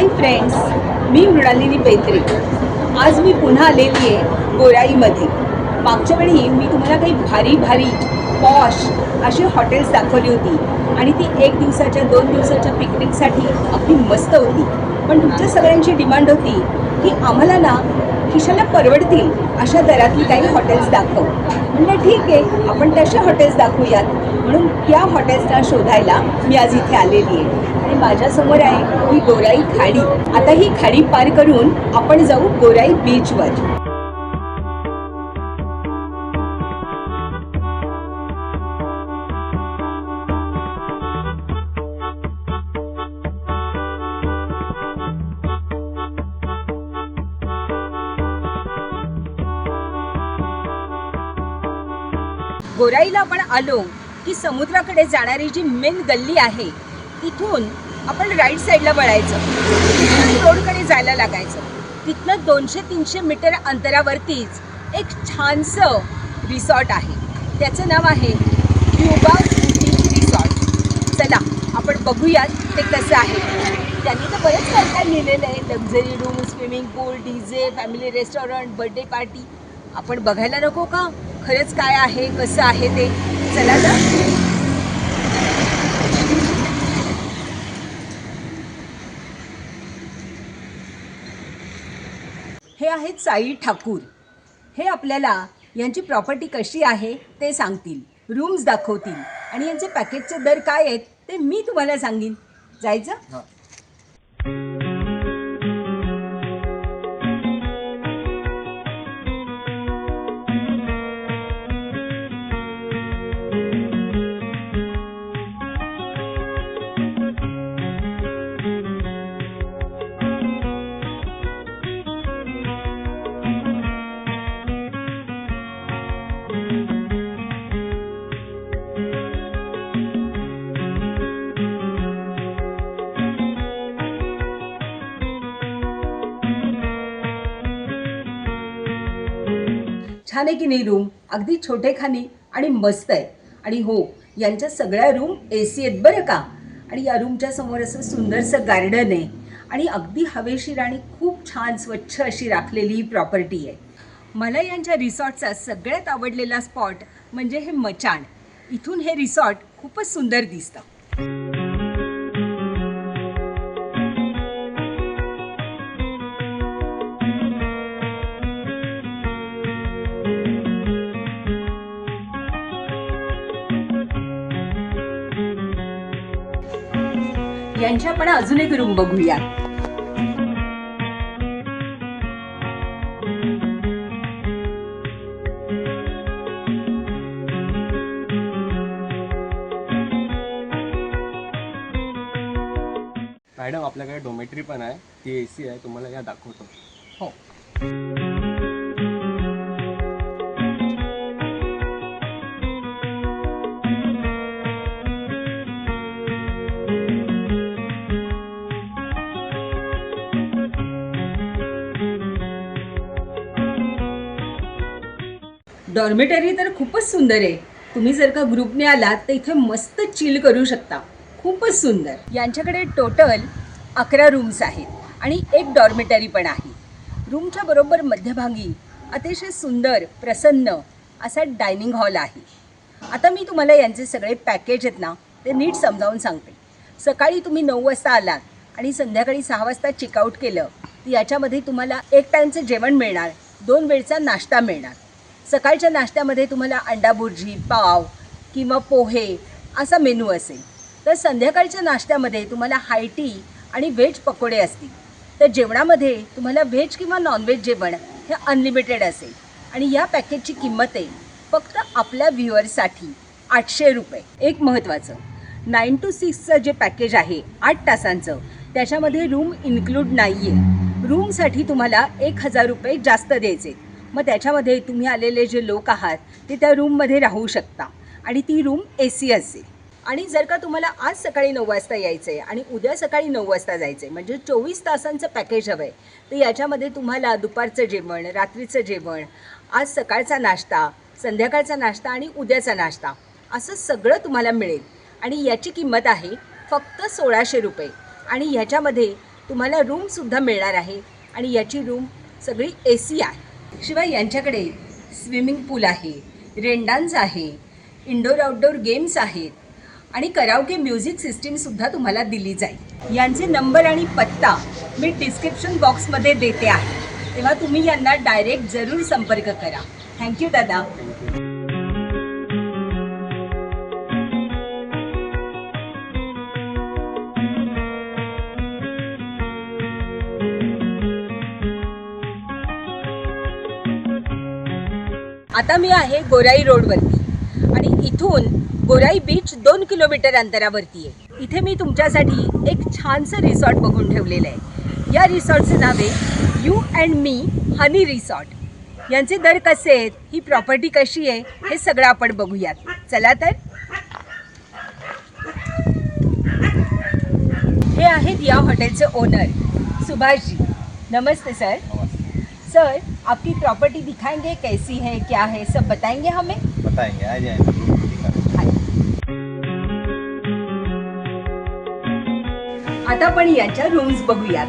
Hi friends, मी मृणालिनी पेत्रे। आज मी पुन्हा आलेली आहे गोराईमध्ये। मागच्या वेळी मी तुम्हाला काही भारी भारी पॉश अशी हॉटेल्स दाखवली होती आणि ती 1 दिवसाच्या 2 दिवसाच्या पिकनिकसाठी अगदी मस्त होती। पण तुमच्या सगळ्यांची डिमांड होती की आम्हाला ना खिशाला परवडतील अशा दरातली काही हॉटेल्स दाखव। म्हणलं ठीक आहे, आपण तशा हॉटेल्स दाखवूयात। म्हणून त्या हॉटेल्सला शोधायला मी आज इथे आलेली आहे आणि माझ्यासमोर आहे ही गोराई खाडी। आता ही खाडी पार करून आपण जाऊ गोराई बीचवर। गोराईला आपण आलो की समुद्राकडे जाणारी जी मेन गल्ली आहे तिथून आपण राईट साईडला वळायचं, रोडकडे जायला लागायचं। तिथनं 200-300 मीटर अंतरावरतीच एक छानसं रिसॉर्ट आहे, त्याचं नाव आहे क्युबा ब्युटी रिसॉर्ट। चला आपण बघूयात ते कसं आहे। त्यांनी तर बरंच काय काय लिहिलेलं आहे, luxury room, swimming pool, DJ, family restaurant, birthday party. आपण बघायला नको का खरंच काय आहे कसं आहे ते? चला तर। हे आहेत साई ठाकूर। हे आपल्याला यांची प्रॉपर्टी कशी आहे ते सांगतील, रूम्स दाखवतील आणि यांचे पॅकेजचे दर काय आहेत ते मी तुम्हाला सांगेन। जायचं? छान आहे की नाही रूम? अगदी छोटेखानी आणि मस्त आहे। आणि हो, यांच्या सगळ्या रूम AC आहेत बरं का। आणि या रूमच्या समोर असं सुंदरसं गार्डन आहे आणि अगदी हवेशीर आणि खूप छान स्वच्छ अशी राखलेली ही प्रॉपर्टी आहे। मला यांच्या रिसॉर्टचा सगळ्यात आवडलेला स्पॉट म्हणजे हे मचाण। इथून हे रिसॉर्ट खूपच सुंदर दिसतं। यांची आपण अजून एक रूम बघूया। मॅडम, आपल्याकडे डोमेट्री पण आहे, ती AC आहे, तुम्हाला या दाखवतो। हो, डॉर्मेटरी तर खूपच सुंदर आहे। तुम्ही जर का ग्रुपने आलात तर इथे मस्त चिल करू शकता, खूपच सुंदर। यांच्याकडे टोटल 11 रूम्स आहेत आणि एक डॉर्मेटरी पण आहे। रूमच्या बरोबर मध्यभागी अतिशय सुंदर प्रसन्न असा डायनिंग हॉल आहे। आता मी तुम्हाला यांचे सगळे पॅकेज आहेत ना ते नीट समजावून सांगते। सकाळी तुम्ही 9 वाजता आलात आणि संध्याकाळी 6 वाजता चेकआउट केलं तर याच्यामध्ये तुम्हाला 1 टाईमचं जेवण मिळणार, 2 वेळचा नाश्ता मिळणार। सकाळच्या नाश्त्यामध्ये तुम्हाला अंडा भुर्जी, पाव किंवा पोहे असा मेनू असेल, तर संध्याकाळच्या नाश्त्यामध्ये तुम्हाला हाय टी आणि व्हेज पकोडे असतील। तर जेवणामध्ये तुम्हाला व्हेज किंवा नॉनव्हेज जेवण हे अनलिमिटेड असेल। आणि या पॅकेजची किंमत आहे फक्त आपल्या व्ह्युअर्ससाठी 800 रुपये। एक महत्त्वाचं, 9 to 6चं जे पॅकेज आहे 8 तासांचं, त्याच्यामध्ये रूम इन्क्लूड नाही आहे। रूमसाठी तुम्हाला 1000 रुपये जास्त द्यायचे। मग त्याच्यामध्ये तुम्ही आलेले जे लोक आहात ते त्या रूममध्ये राहू शकता आणि ती रूम AC असेल। आणि जर का तुम्हाला आज सकाळी 9 वाजता यायचं आहे आणि उद्या सकाळी 9 वाजता जायचं आहे, म्हणजे 24 तासांचं पॅकेज हवं आहे, तर याच्यामध्ये तुम्हाला दुपारचं जेवण, रात्रीचं जेवण, आज सकाळचा नाश्ता, संध्याकाळचा नाश्ता आणि उद्याचा नाश्ता असं सगळं तुम्हाला मिळेल। आणि याची किंमत आहे फक्त 1600 रुपये। आणि ह्याच्यामध्ये तुम्हाला रूमसुद्धा मिळणार आहे आणि याची रूम सगळी AC आहे. शिवाय यांच्याकडे स्विमिंग पूल आहे, रेनडान्स आहे, इंडोर आउटडोर गेम्स आहेत आणि कराओके म्युझिक सिस्टीमसुद्धा तुम्हाला दिली जाईल. यांचे नंबर आणि पत्ता मी डिस्क्रिप्शन बॉक्समध्ये देते आहे, तेव्हा तुम्ही यांना डायरेक्ट जरूर संपर्क करा. थँक्यू दादा. आता मी आहे गोराई रोडवरती आणि इथून गोराई बीच 2 किलोमीटर अंतरावरती आहे. इथे मी तुमच्यासाठी एक छानसं रिसॉर्ट बघून ठेवलेलं आहे. या रिसॉर्टचं नाव आहे you and me honey resort. यांचे दर कसे आहेत, ही प्रॉपर्टी कशी आहे, हे सगळं आपण बघूयात. चला तर. हे आहेत या हॉटेलचे ओनर सुभाष जी. नमस्ते सर. सर, आपकी प्रॉपर्टी दिखाएंगे, कैसी है, क्या है, सब बताएंगे हमें? बताएंगे, आ जाएंगे. आता आपण यांच्या रूम्स बघूयात.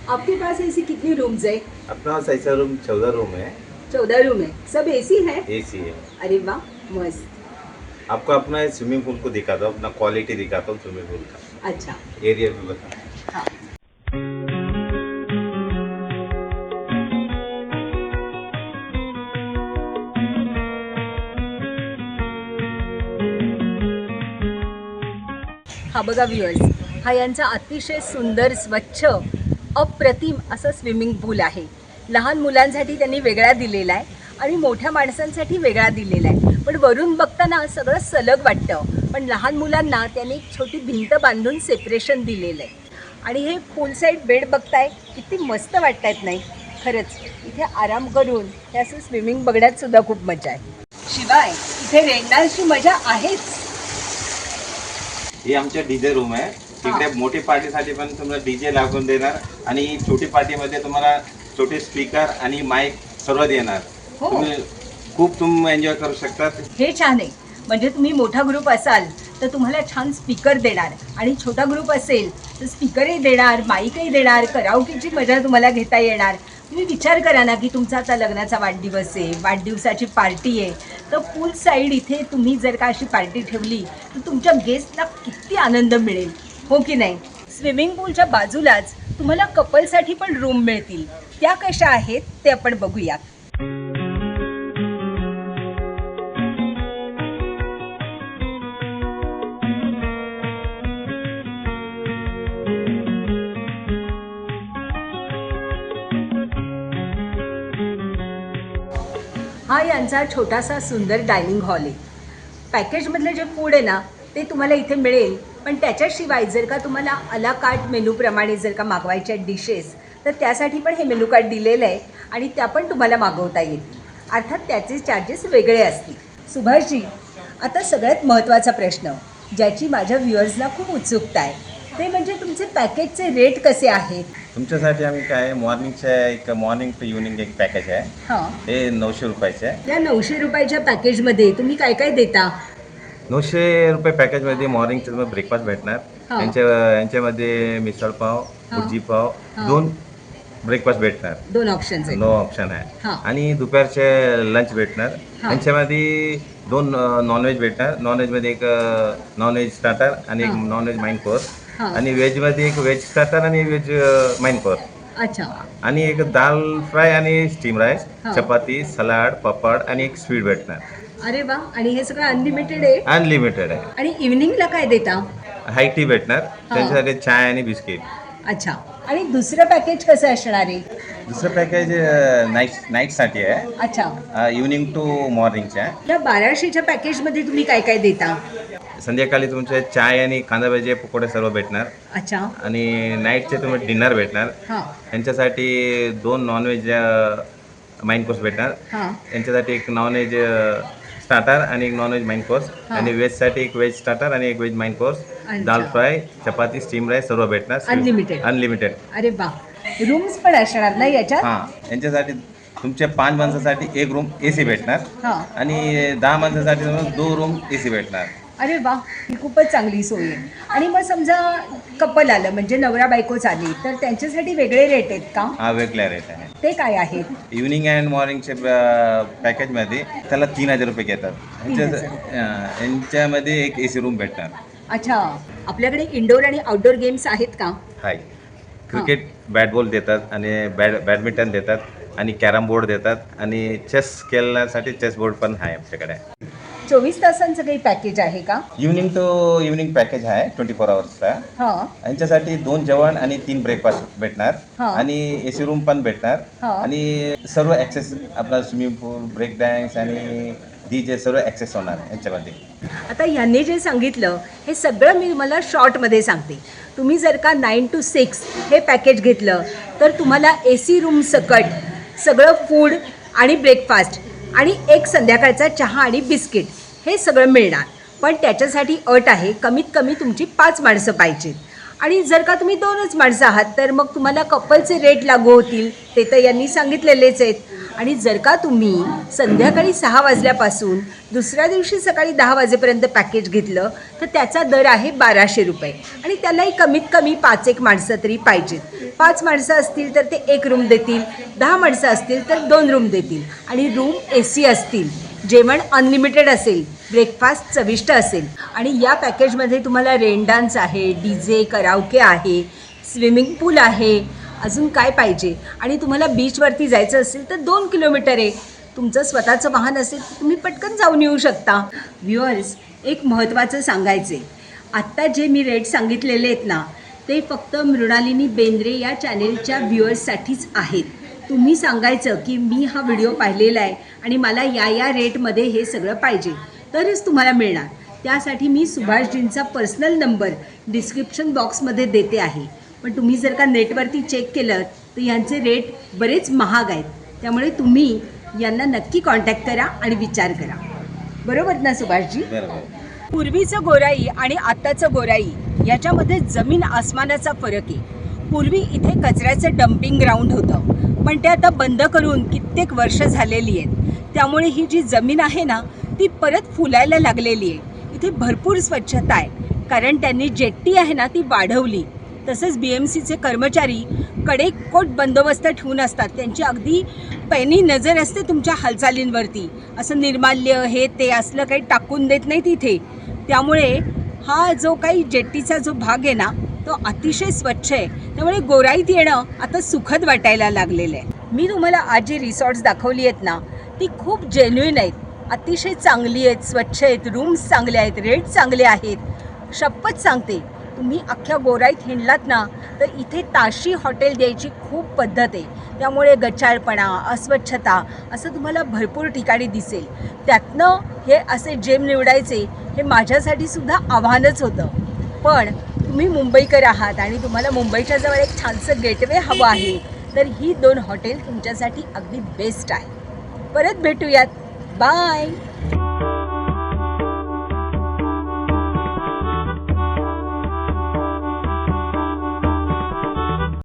आपके पास ऐसी कितनी रूम्स है? अपना पास ऐसा रूम 14 रूम है. 14 रूम है. सब AC है? AC है. अरे वाह, मस्त. आपको अपना स्विमिंग पूल को दिखाता हूँ, अपना क्वालिटी दिखाता हूँ स्विमिंग पूल का. अच्छा. एरिया भी बता. हाँ. हा बघा व्ह्युअर्स, हा यांचा अतिशय सुंदर, स्वच्छ, अप्रतिम असं स्विमिंग पूल आहे. लहान मुलांसाठी त्यांनी वेगळा दिलेला आहे आणि मोठ्या माणसांसाठी वेगळा दिलेला आहे. पण वरून बघताना सगळं सलग वाटतं, पण लहान मुलांना त्यांनी एक छोटी भिंत बांधून सेपरेशन दिलेलं आहे. आणि हे पूल साईड बेड बघताय, किती मस्त वाटतायत नाही? खरंच इथे आराम करून हे असं स्विमिंग बघण्यात सुद्धा खूप मजा आहे. शिवाय इथे रेनडान्सची मजा आहेच. हे आमचे डीजे रूम आहे. तिकडे मोठी पार्टीसाठी पण तुम्हाला डीजे लागून देणार आणि छोटी पार्टीमध्ये तुम्हाला छोटे स्पीकर आणि माईक सर्व देणार. हो. तुम्ही एन्जॉय करू शकतात. हे छान आहे. म्हणजे तुम्ही मोठा ग्रुप असाल तर तुम्हाला छान स्पीकर देणार आणि छोटा ग्रुप असेल तर स्पीकरही देणार, माईकही देणार, कराओकेची मजा तुम्हाला घेता येणार. तुम्ही विचार करा ना की तुमचा आता लग्नाचा वाढदिवस आहे, वाढदिवसाची पार्टी आहे, तर पूल साईड इथे तुम्ही जर का अशी पार्टी ठेवली तर तुमच्या गेस्टला किती आनंद मिळेल, हो की नाही? स्विमिंग पूलच्या बाजूलाच तुम्हाला कपलसाठी पण रूम मिळतील. त्या कशा आहेत ते आपण बघूयात. हा यांचा छोटासा सुंदर डायनिंग हॉल आहे. पॅकेजमधलं जे फूड आहे ना ते तुम्हाला इथे मिळेल, पण त्याच्याशिवाय जर का तुम्हाला अला कार्ट मेनूप्रमाणे जर का मागवायच्या डिशेस तर त्यासाठी पण हे मेनू कार्ड दिलेलं आहे आणि त्या पण तुम्हाला मागवता येईल. अर्थात त्याचे चार्जेस वेगळे असतील. सुभाषजी, आता सगळ्यात महत्त्वाचा प्रश्न ज्याची माझ्या व्ह्युअर्सला खूप उत्सुकता आहे ते म्हणजे तुमचे पॅकेजचे रेट कसे आहेत? तुमच्यासाठी आम्ही काय मॉर्निंगचे एक मॉर्निंग टू इव्हनिंग एक पॅकेज आहे. हां. हे 900 रुपयाचे आहे. या 900 रुपयाच्या पॅकेजमध्ये तुम्ही काय काय देता? 900 रुपये पॅकेजमध्ये मॉर्निंगचं तुम्हाला ब्रेकफास्ट भेटणार. हा. यांच्यामध्ये मिसळ पाव, हा. भुर्जी पाव, हा. 2 ब्रेकफास्ट भेटणार. 2 ऑप्शन्स आहेत. 9 ऑप्शन आहे. हा. आणि दुपारचे लंच भेटणार. हा. यांच्यामध्ये 2 नॉनव्हेज भेटणार. नॉनव्हेजमध्ये एक नॉनव्हेज स्टार्टर आणि एक हा. नॉनव्हेज माइन कोर्स हा. आणि व्हेजमध्ये एक व्हेज स्टार्टर आणि व्हेज माइन कोर्स अच्छा. आणि एक दाल फ्राय आणि स्टीम राईस, हा. चपाती, सलाड, पापड आणि एक स्वीट भेटणार. अरे वा. आणि हे सगळं अनलिमिटेड आहे. अनलिमिटेड आहे. आणि इव्हनिंगला काय देता? हाय टी भेटणार. त्यांच्यासाठी चाय आणि बिस्किट. अच्छा. आणि दुसरं पॅकेज कसं असणार आहे? दुसरं पॅकेज नाईटसाठी आहे. अच्छा. इव्हनिंग टू मॉर्निंगचे आहे. या 1200च्या पॅकेजमध्ये तुम्ही काय काय देता? संध्याकाळी तुमचे चाय आणि कांदा भजी पकोडे सर्व भेटणार. अच्छा. आणि नाईटचे तुम्हाला डिनर भेटणार. हां. यांच्यासाठी 2 नॉनव्हेज माइन कोर्स भेटणार. हां. यांच्यासाठी एक नॉनव्हेज स्टार्टर आणि एक नॉनव्हेज माइन कोर्स हां. आणि व्हेजसाठी एक व्हेज स्टार्टर आणि एक व्हेज माइन कोर्स, अच्छा. दाल फ्राय, चपाती, स्टीम राईस सर्व भेटणार. Unlimited. अनलिमिटेड. अरे वा. रूम्स पण असणार ना याच्यात? हां. यांच्यासाठी तुमच्या 5 माणसासाठी एक रूम AC भेटणार हां. आणि 10 माणसासाठी तुम्हाला 2 रूम AC भेटणार. अरे वा, ही खूपच चांगली सोय आहे. आणि मग समजा कपल आलं म्हणजे नवरा बायकोच आली तर त्यांच्यासाठी वेगळे रेट आहेत का? हा वेगळा रेट आहे. ते काय आहेत? इव्हनिंग अँड मॉर्निंगचे पॅकेजमध्ये त्याला 3,000 रुपये घेतात. 3,000. यांच्यामध्ये एक AC रूम भेटणार. अच्छा, आपल्याकडे इंडोर आणि आउटडोर गेम्स आहेत का? हाय क्रिकेट बॅट बॉल देतात आणि बॅडमिंटन देतात आणि कॅरम बोर्ड देतात आणि चेस खेळण्यासाठी चेस बोर्ड पण आहे आपल्याकडे. 24 तासांचं काही पॅकेज आहे का? इव्हनिंग पॅकेज आहे 24 आवर्सचा. हां. यांच्यासाठी 2 जेवण आणि 3 ब्रेकफास्ट भेटणार हा. आणि AC रूम पण भेटणार हा. आणि सर्व ॲक्सेस आपला स्विमिंग पूल, ब्रेक डान्स आणि DJ सर्व ॲक्सेस होणार यांच्यामध्ये. आता ह्यांनी जे सांगितलं हे सगळं मी मला शॉर्टमध्ये सांगते. तुम्ही जर का 9 to 6 हे पॅकेज घेतलं तर तुम्हाला AC रूम सकट सगळं फूड आणि ब्रेकफास्ट आणि एक संध्याकाळचा चहा आणि बिस्किट हे सगळं मिळणार. पण त्याच्यासाठी अट आहे, कमीत कमी तुमची 5 माणसं पाहिजेत. आणि जर का तुम्ही 2च माणसं आहात तर मग तुम्हाला कपलचे रेट लागू होतील, ते तर यांनी सांगितलेलेच आहेत. आणि जर का तुम्ही संध्याकाळी 6 वाजल्यापासून दुसऱ्या दिवशी सकाळी 10 वाजेपर्यंत पॅकेज घेतलं तर त्याचा दर आहे 1200 रुपये. आणि त्यालाही कमीत कमी 5 माणसं तरी पाहिजेत. 5 माणसं असतील तर ते 1 रूम देतील, 10 माणसं असतील तर 2 रूम देतील आणि रूम AC असतील. जेवण अनलिमिटेड असेल, ब्रेकफास्ट चविष्ट असेल. आणि या पॅकेजमध्ये तुम्हाला रेन डान्स आहे, DJ, कराओके आहे, स्विमिंग पूल आहे, अजून काय पाहिजे. आणि तुम्हाला बीचवरती जायचं असेल तर 2 किलोमीटर आहे. तुमचं स्वतःचं वाहन असेल तर तुम्ही पटकन जाऊन येऊ शकता. व्ह्युअर्स, एक महत्त्वाचं सांगायचे, आत्ता जे मी रेट सांगितलेले आहेत ना ते फक्त मृणालिनी बेंद्रे या चॅनेलच्या व्ह्युअर्ससाठीच आहेत. तुम्ही सांगायचं की मी हा व्हिडिओ पाहिलेला आहे आणि मला या रेटमध्ये हे सगळं पाहिजे तरच तुम्हाला मिळणार. त्यासाठी मी सुभाषजींचा पर्सनल नंबर डिस्क्रिप्शन बॉक्समध्ये देते आहे. पण तुम्ही जर का नेटवरती चेक केलं तर यांचे रेट बरेच महाग आहेत. त्यामुळे तुम्ही यांना नक्की कॉन्टॅक्ट करा आणि विचार करा. बरोबर ना सुभाषजी? बरोबर. पूर्वीचं गोराई आणि आत्ताचं गोराई याच्यामध्ये जमीन आसमानाचा फरक आहे. पूर्वी इथे कचऱ्याचं डम्पिंग ग्राउंड होतं, पण ते आता बंद करून कित्येक वर्ष झालेली आहेत. त्यामुळे ही जी जमीन आहे ना ती परत फुलायला लागलेली आहे. इथे भरपूर स्वच्छता आहे कारण त्यांनी जेट्टी आहे ना ती वाढवली. तसंच BMCचे कर्मचारी कडेकोट बंदोबस्त ठेवून असतात. त्यांची अगदी पैनी नजर असते तुमच्या हालचालींवरती. असं निर्माल्य हे ते असलं काही टाकून देत नाही तिथे. त्यामुळे हा जो काही जेट्टीचा जो भाग आहे ना तो अतिशय स्वच्छ आहे. त्यामुळे गोराईत येणं आता सुखद वाटायला लागलेलं आहे. मी तुम्हाला आज जी रिसॉर्ट्स दाखवली आहेत ना ती खूप जेन्युइन आहेत, अतिशय चांगली आहेत, स्वच्छ आहेत, रूम्स चांगले आहेत, रेट चांगले आहेत. शपथ सांगते, तुम्ही अख्ख्या गोराईत हिंडलात ना तर इथे ताशी हॉटेल द्यायची खूप पद्धत आहे. त्यामुळे गचाळपणा, अस्वच्छता असं तुम्हाला भरपूर ठिकाणी दिसेल. त्यातनं हे असे जेम निवडायचे हे माझ्यासाठी सुद्धा आव्हानच होतं. पण तुम्ही मुंबईकर आहात आणि तुम्हाला मुंबईच्या जवळ एक छानसं गेटवे हवं आहे तर ही 2 हॉटेल तुमच्यासाठी अगदी बेस्ट आहे. परत भेटूयात. बाय.